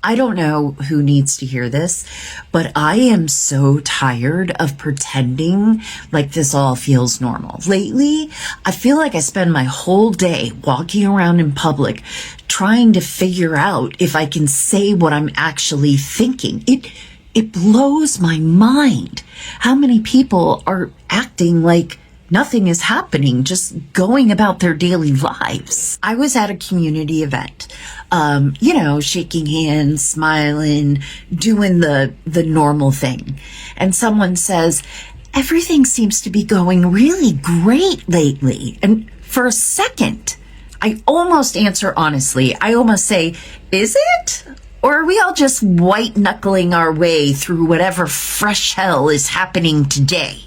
I don't know who needs to hear this, but I am so tired of pretending like this all feels normal. Lately, I feel like I spend my whole day walking around in public trying to figure out if I can say what I'm actually thinking. It blows my mind how many people are acting like nothing is happening, just going about their daily lives. I was at a community event, shaking hands, smiling, doing the normal thing. And someone says, everything seems to be going really great lately. And for a second, I almost answer honestly. I almost say, is it? Or are we all just white knuckling our way through whatever fresh hell is happening today?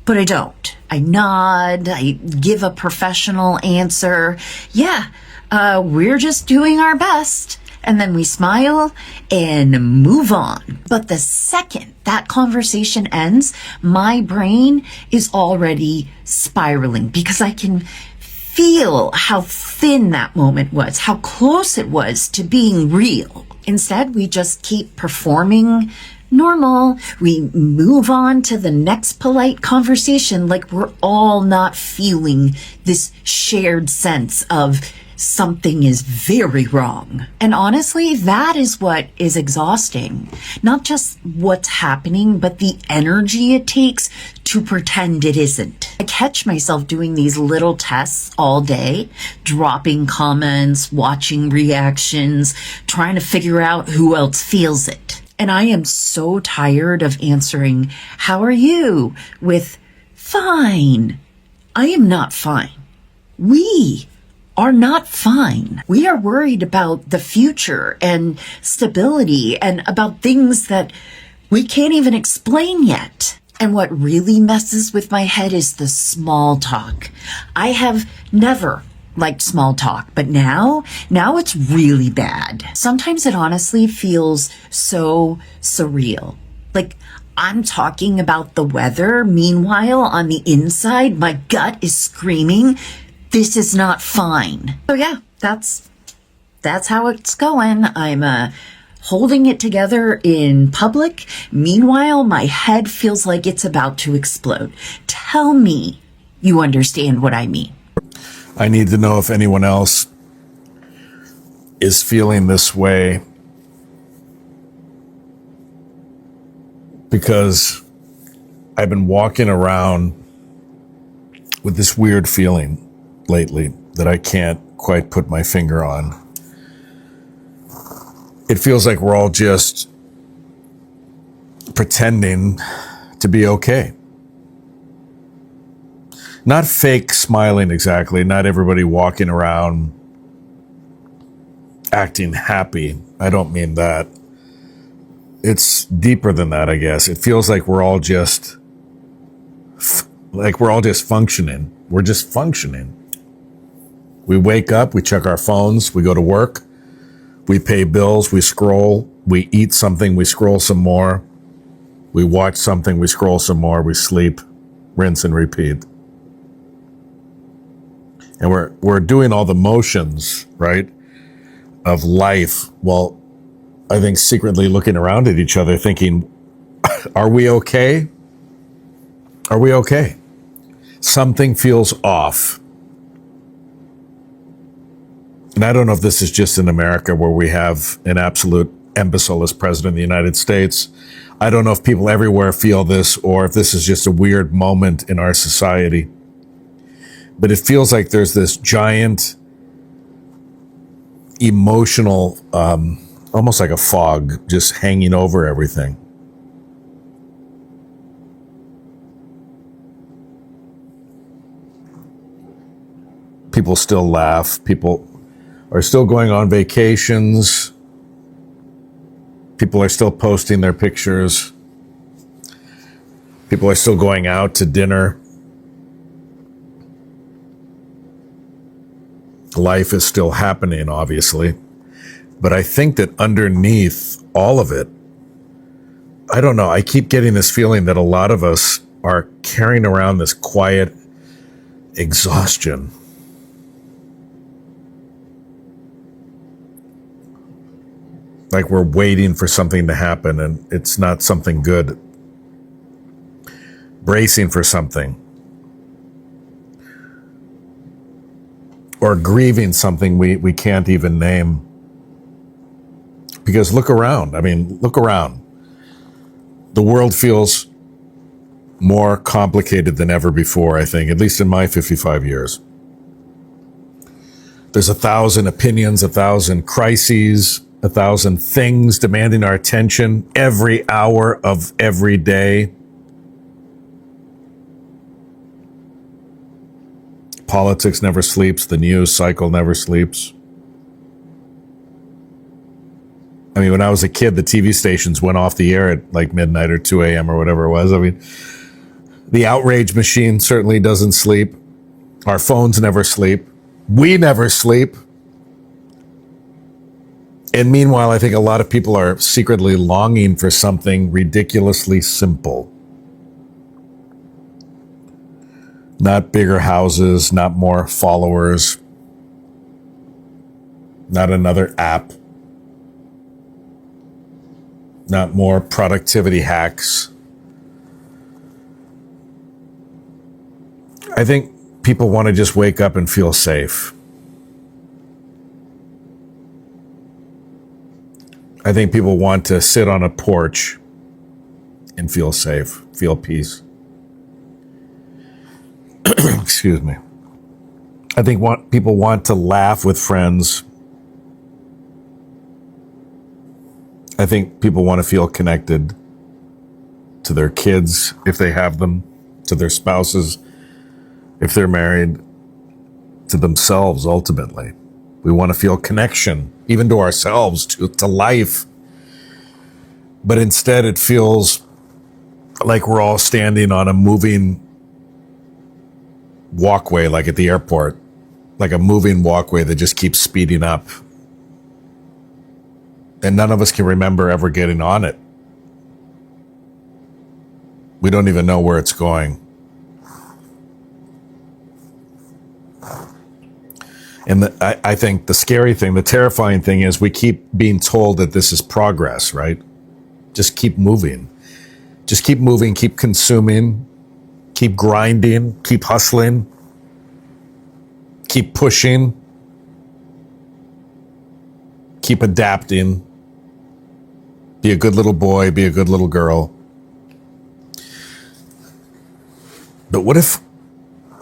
But I don't. I nod, I give a professional answer. Yeah, we're just doing our best. And then we smile and move on. But the second that conversation ends, my brain is already spiraling because I can feel how thin that moment was, how close it was to being real. Instead, we just keep performing normal. We move on to the next polite conversation like we're all not feeling this shared sense of something is very wrong. And honestly, that is what is exhausting. Not just what's happening, but the energy it takes to pretend it isn't. I catch myself doing these little tests all day, dropping comments, watching reactions, trying to figure out who else feels it. And I am so tired of answering, how are you? With fine. I am not fine. We are not fine. We are worried about the future and stability and about things that we can't even explain yet. And what really messes with my head is the small talk. I have never liked small talk, but now it's really bad. Sometimes it honestly feels so surreal. Like I'm talking about the weather. Meanwhile, on the inside, my gut is screaming, this is not fine. So yeah, that's how it's going. I'm holding it together in public. Meanwhile, my head feels like it's about to explode. Tell me you understand what I mean. I need to know if anyone else is feeling this way, because I've been walking around with this weird feeling lately that I can't quite put my finger on. It feels like we're all just pretending to be okay. Not fake smiling exactly, not everybody walking around acting happy. I don't mean that. It's deeper than that, I guess. It feels like we're all just functioning. We're just functioning. We wake up, we check our phones, we go to work, we pay bills, we scroll, we eat something, we scroll some more, we watch something, we scroll some more, we sleep, rinse and repeat. And we're doing all the motions, right, of life, while I think secretly looking around at each other thinking, are we okay? Are we okay? Something feels off. And I don't know if this is just in America where we have an absolute imbecile as president of the United States. I don't know if people everywhere feel this or if this is just a weird moment in our society. But it feels like there's this giant emotional, almost like a fog, just hanging over everything. People still laugh. People are still going on vacations. People are still posting their pictures. People are still going out to dinner. Life is still happening, obviously. But I think that underneath all of it, I don't know, I keep getting this feeling that a lot of us are carrying around this quiet exhaustion. like we're waiting for something to happen and it's not something good. Bracing for something. Or grieving something we can't even name. Because look around. I mean, look around. The world feels more complicated than ever before, I think, at least in my 55 years. There's 1,000 opinions, 1,000 crises, 1,000 things demanding our attention every hour of every day. Politics never sleeps. The news cycle never sleeps. I mean, when I was a kid, the TV stations went off the air at like midnight or 2 a.m. or whatever it was. I mean, the outrage machine certainly doesn't sleep. Our phones never sleep. We never sleep. And meanwhile, I think a lot of people are secretly longing for something ridiculously simple. Not bigger houses, not more followers, not another app, not more productivity hacks. I think people want to just wake up and feel safe. I think people want to sit on a porch and feel safe, feel peace. Excuse me. I think people want to laugh with friends. I think people want to feel connected to their kids, if they have them, to their spouses, if they're married, to themselves, ultimately. We want to feel connection, even to ourselves, to life. But instead, it feels like we're all standing on a moving walkway, like at the airport, like a moving walkway that just keeps speeding up. And none of us can remember ever getting on it. We don't even know where it's going. And I think the scary thing, the terrifying thing is we keep being told that this is progress, right? Just keep moving. Just keep moving, keep consuming, keep grinding, keep hustling, keep pushing, keep adapting. Be a good little boy, be a good little girl. But what if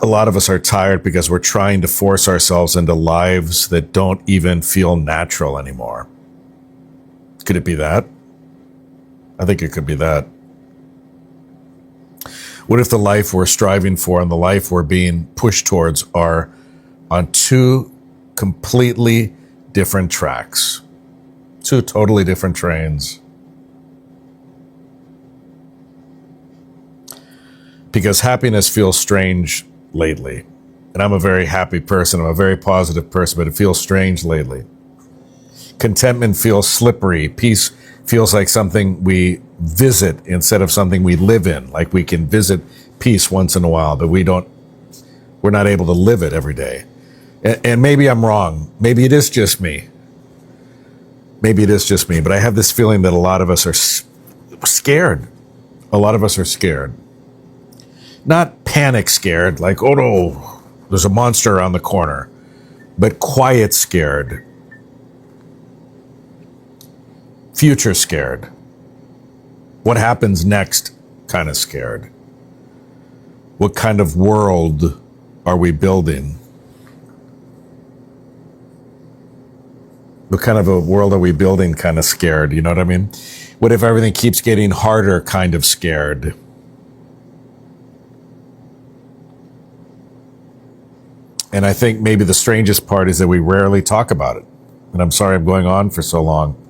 a lot of us are tired because we're trying to force ourselves into lives that don't even feel natural anymore? Could it be that? I think it could be that. What if the life we're striving for and the life we're being pushed towards are on two completely different tracks? Two totally different trains. Because happiness feels strange lately. And I'm a very happy person. I'm a very positive person, but it feels strange lately. Contentment feels slippery. Peace feels like something we visit instead of something we live in. Like we can visit peace once in a while, but we're not able to live it every day. And maybe I'm wrong. Maybe it is just me. Maybe it is just me, but I have this feeling that a lot of us are scared. A lot of us are scared. Not panic scared, like, oh no, there's a monster around the corner, but quiet scared. Future scared. What happens next kind of scared. What kind of world are we building? What kind of a world are we building kind of scared? You know what I mean? What if everything keeps getting harder kind of scared? And I think maybe the strangest part is that we rarely talk about it. And I'm sorry I'm going on for so long.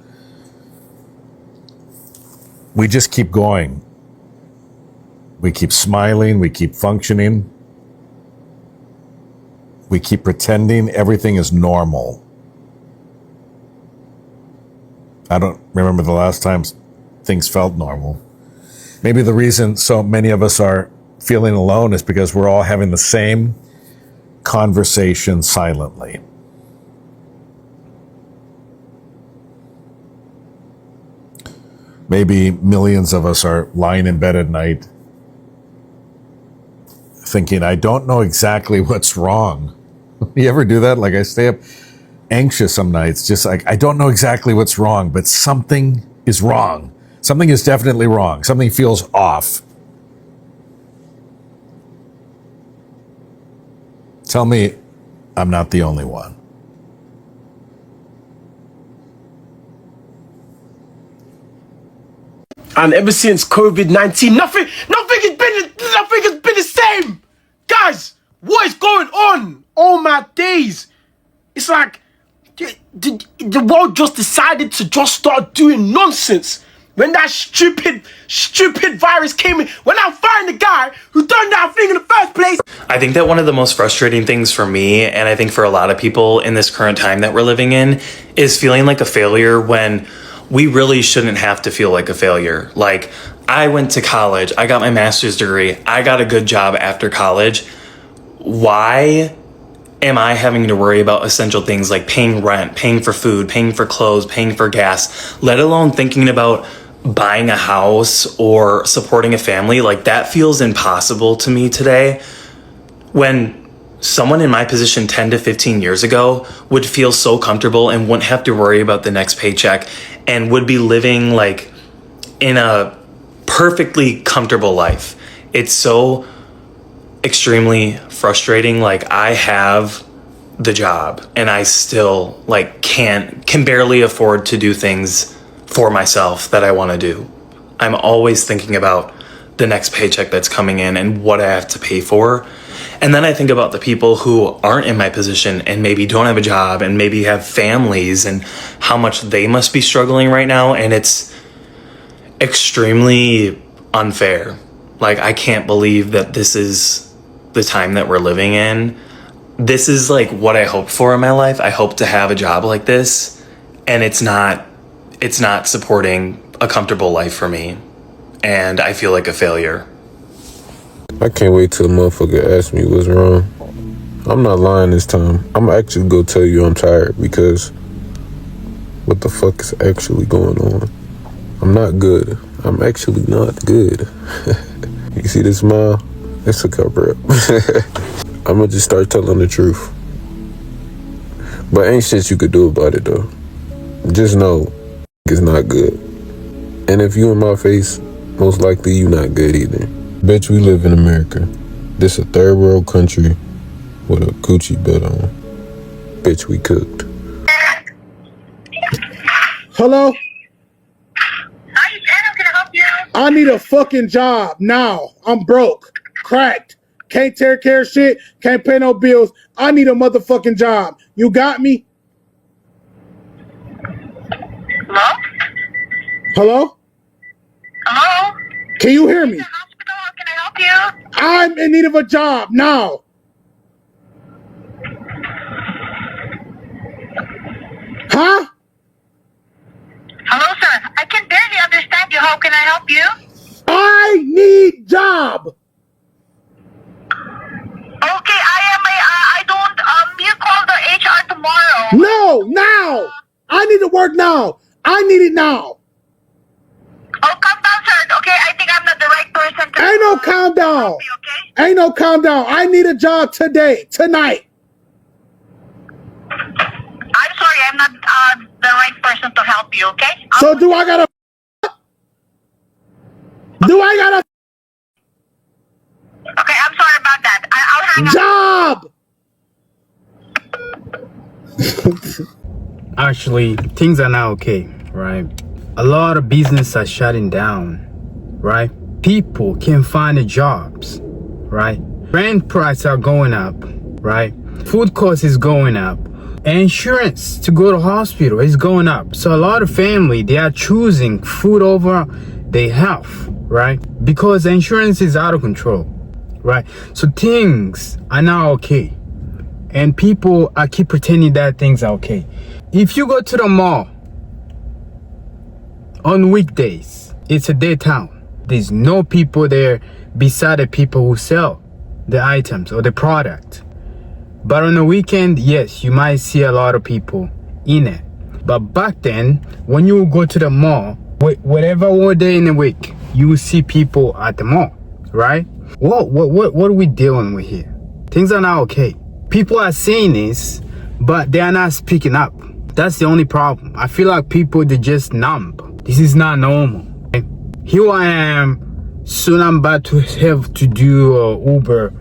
We just keep going. We keep smiling. We keep functioning. We keep pretending everything is normal. I don't remember the last time things felt normal. Maybe the reason so many of us are feeling alone is because we're all having the same conversation silently. Maybe millions of us are lying in bed at night thinking, I don't know exactly what's wrong. You ever do that? Like, I stay up anxious some nights, just like, I don't know exactly what's wrong, but something is wrong. Something is definitely wrong. Something feels off. Tell me I'm not the only one. And ever since COVID-19, nothing has been the same. Guys, what is going on? All my days. It's like the world just decided to just start doing nonsense. When that stupid virus came in, when I find the guy who done that thing in the first place. I think that one of the most frustrating things for me, and I think for a lot of people in this current time that we're living in, is feeling like a failure when we really shouldn't have to feel like a failure. Like, I went to college, I got my master's degree, I got a good job after college. Why am I having to worry about essential things like paying rent, paying for food, paying for clothes, paying for gas, let alone thinking about buying a house or supporting a family? Like, that feels impossible to me today, when someone in my position 10 to 15 years ago would feel so comfortable and wouldn't have to worry about the next paycheck and would be living like in a perfectly comfortable life. It's so extremely frustrating. Like, I have the job and I still like can barely afford to do things for myself that I want to do. I'm always thinking about the next paycheck that's coming in and what I have to pay for. And then I think about the people who aren't in my position and maybe don't have a job and maybe have families and how much they must be struggling right now. And it's extremely unfair. Like, I can't believe that this is the time that we're living in. This is like what I hoped for in my life. I hope to have a job like this, and it's not supporting a comfortable life for me. And I feel like a failure. I can't wait till a motherfucker asks me what's wrong. I'm not lying this time. I'm actually gonna tell you I'm tired, because what the fuck is actually going on? I'm not good. I'm actually not good. You see this smile? It's a cover up. I'm gonna just start telling the truth. But ain't shit you could do about it though. Just know it's not good. And if you in my face, most likely you not good either. Bitch, we live in America. This a third world country with a Gucci belt on. Bitch, we cooked. Hello? Hi, Anna, can I help you? I need a fucking job now. I'm broke, cracked, can't take care of shit, can't pay no bills. I need a motherfucking job. You got me? Hello? Hello? Hello? Can you hear me? The hospital, how can I help you? I'm in need of a job now. Huh? Hello, sir. I can barely understand you. How can I help you? I need job. Okay, I don't, you call the HR tomorrow. No, now. I need to work now. I need it now. Oh, calm down, sir. Okay, I think I'm not the right person to Ain't no calm down. help you, okay? Ain't no calm down. I need a job today, tonight. I'm sorry, I'm not the right person to help you, okay? So do I gotta? Do I gotta Okay, I'm sorry about that. I'll hang up. job? Actually, things are now okay, right? A lot of business are shutting down, right? People can't find the jobs, right? Rent prices are going up, right? Food costs is going up. Insurance to go to hospital is going up. So a lot of family, they are choosing food over their health, right? Because insurance is out of control, right? So things are now okay. And people are keep pretending that things are okay. If you go to the mall on weekdays, it's a daytime. There's no people there beside the people who sell the items or the product. But on the weekend, yes, you might see a lot of people in it. But back then, when you go to the mall, whatever day in the week, you will see people at the mall, right? What are we dealing with here? Things are not okay. People are saying this, but they are not speaking up. That's the only problem. I feel like people, they're just numb. This is not normal. Here I am, soon I'm about to have to do Uber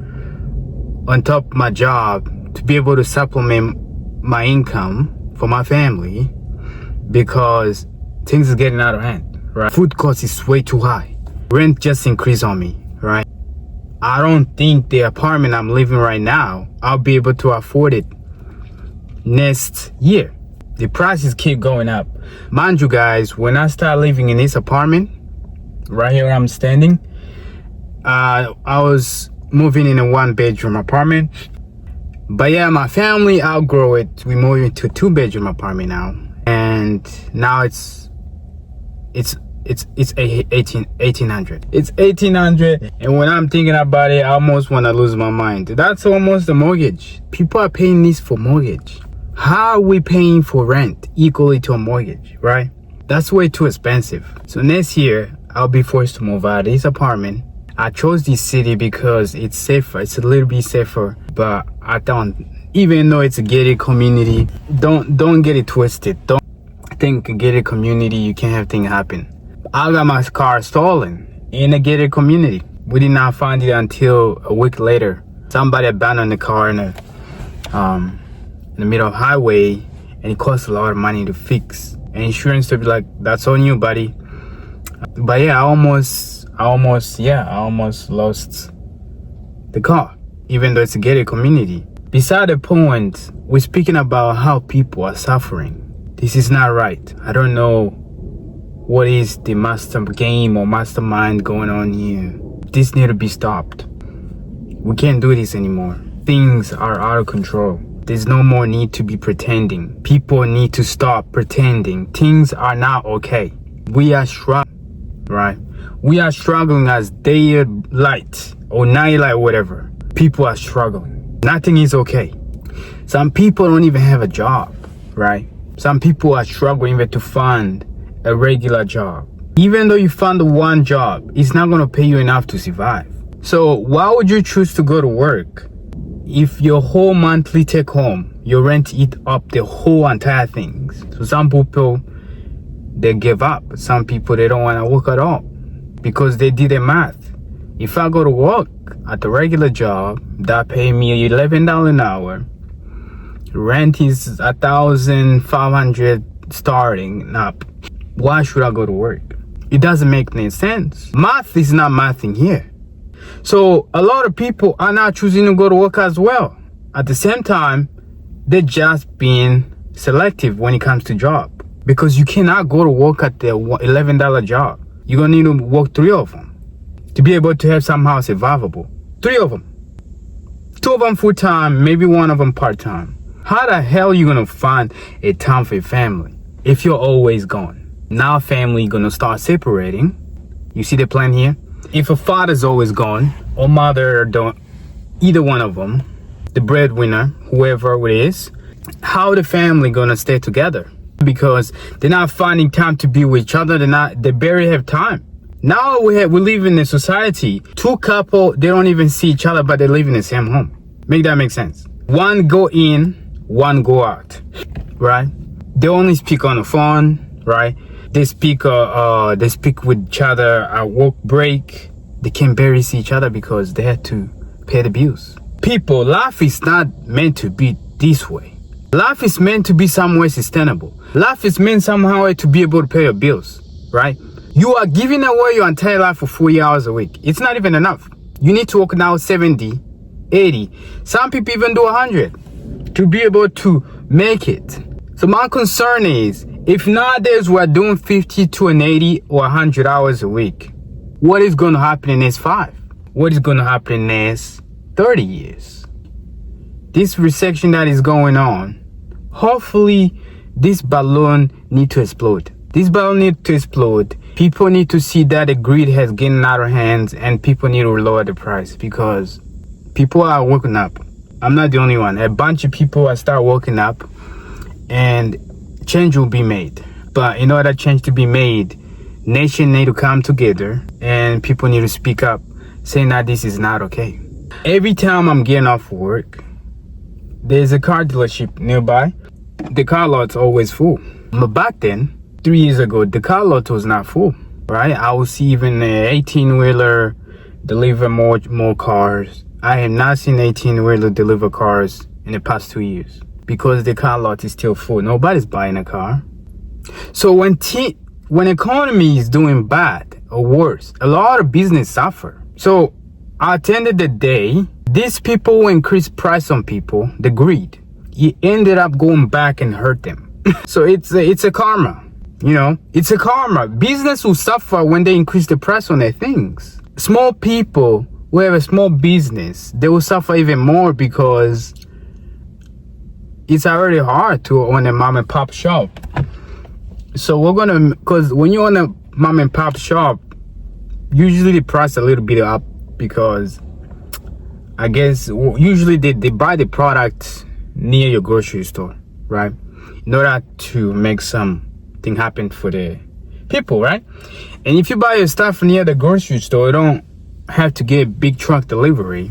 on top of my job to be able to supplement my income for my family because things are getting out of hand, right? Food cost is way too high. Rent just increased on me, right? I don't think the apartment I'm living right now, I'll be able to afford it next year. The prices keep going up. Mind you guys, when I start living in this apartment, right here where I'm standing, I was moving in a 1-bedroom apartment. But yeah, my family outgrew it. We moved into a 2-bedroom apartment now. And now it's 1800. It's 1800, and when I'm thinking about it, I almost want to lose my mind. That's almost the mortgage. People are paying this for mortgage. How are we paying for rent equally to a mortgage, right? That's way too expensive. So next year, I'll be forced to move out of this apartment. I chose this city because it's safer. It's a little bit safer, but I don't. Even though it's a gated community, don't get it twisted. Don't think a gated community you can't have things happen. I got my car stolen in a gated community. We did not find it until a week later. Somebody abandoned the car in the middle of the highway, and it costs a lot of money to fix. And insurance to be like, that's on you, buddy. But yeah, I almost lost the car, even though it's a gated community. Beside the point, we're speaking about how people are suffering. This is not right. I don't know what is the master game or mastermind going on here. This need to be stopped. We can't do this anymore. Things are out of control. There's no more need to be pretending. People need to stop pretending. Things are not okay. We are struggling, right? We are struggling as daylight or nightlight, whatever. People are struggling. Nothing is okay. Some people don't even have a job, right? Some people are struggling even to find a regular job. Even though you found the one job, it's not going to pay you enough to survive. So why would you choose to go to work if your whole monthly take home, your rent eat up the whole entire things? So some people, they give up. Some people, they don't want to work at all because they did the math. If I go to work at the regular job that pay me $11 an hour, rent is $1,500 starting up. Why should I go to work? It doesn't make any sense. Math is not mathing here. So a lot of people are not choosing to go to work as well. At the same time, they're just being selective when it comes to job. Because you cannot go to work at the $11 job. You're going to need to work 3 of them to be able to have somehow survivable. 3 of them. 2 of them full-time, maybe 1 of them part-time. How the hell are you going to find a time for your family if you're always gone? Now family going to start separating. You see the plan here? If a father's always gone, or mother, don't, either one of them, the breadwinner, whoever it is, how the family going to stay together? Because they're not finding time to be with each other. They barely have time. Now we live in a society, 2 couples, they don't even see each other, but they live in the same home. Make that make sense? 1 go in, 1 go out, right? They only speak on the phone, right? They speak with each other at work break. They can barely see each other because they had to pay the bills. People, life is not meant to be this way. Life is meant to be somewhere sustainable. Life is meant somehow to be able to pay your bills, right? You are giving away your entire life for 40 hours a week. It's not even enough. You need to work now 70, 80. Some people even do 100 to be able to make it. So my concern is, if nowadays we're doing 50 to 80 or 100 hours a week, what is going to happen in the next 5? What is going to happen in the next 30 years? This recession that is going on, hopefully this balloon need to explode. This balloon need to explode. People need to see that the greed has gotten out of hands and people need to lower the price because people are waking up. I'm not the only one. A bunch of people are start waking up and change will be made. But in order change to be made, Nation need to come together and people need to speak up, saying that this is not okay. Every time I'm getting off work, there's a car dealership nearby. The car lot's always full. But back then, 3 years ago, the car lot was not full, right? I would see even an 18-wheeler deliver more cars. I have not seen 18-wheeler deliver cars in the past 2 years because the car lot is still full. Nobody's buying a car. So when economy is doing bad or worse, a lot of business suffer. So at the end of the day, these people who increase price on people, the greed, it ended up going back and hurt them. So it's a karma, you know, it's a karma. Business will suffer when they increase the price on their things. Small people who have a small business, they will suffer even more because it's already hard to own a mom and pop shop. So because when you own a mom and pop shop, usually the price a little bit up because I guess usually they buy the product near your grocery store, right? In order to make something happen for the people, right? And if you buy your stuff near the grocery store, you don't have to get big truck delivery.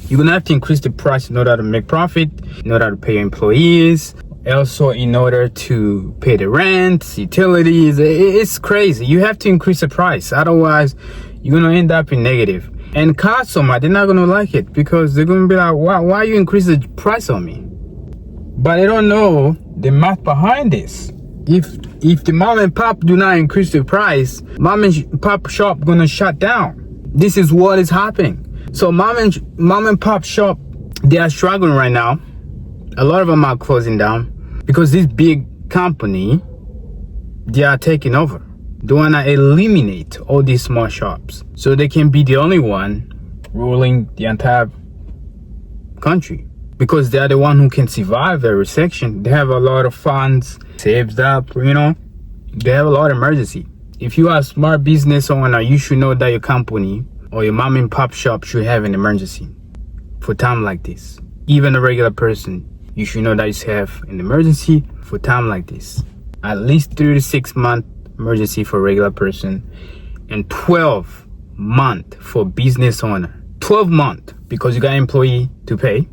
You're gonna have to increase the price in order to make profit, in order to pay your employees, also in order to pay the rent, utilities. It's crazy. You have to increase the price, otherwise you're gonna end up in negative. And customer, they're not gonna like it because they're gonna be like, why you increase the price on me? But they don't know the math behind this. If the mom and pop do not increase the price, mom and pop shop gonna shut down. This is what is happening. So mom and pop shop, they are struggling right now. A lot of them are closing down because this big company, they are taking over. They wanna eliminate all these small shops so they can be the only one ruling the entire country, because they are the one who can survive a recession. They have a lot of funds saved up, you know, they have a lot of emergency. If you are a smart business owner, you should know that your company or your mom and pop shop should have an emergency for time like this. Even a regular person, you should know that you should have an emergency for time like this. At least 3 to 6 month emergency for a regular person and 12 month for business owner. 12 month because you got employee to pay,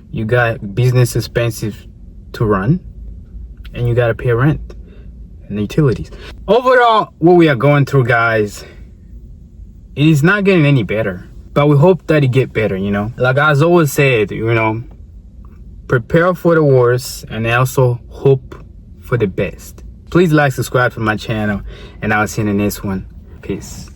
you got business expenses to run, and you got to pay rent and utilities. Overall, what we are going through, guys, it is not getting any better, but we hope that it get better, you know. Like I always said, you know, prepare for the worst and also hope for the best. Please like, subscribe to my channel, and I'll see you in the next one. Peace.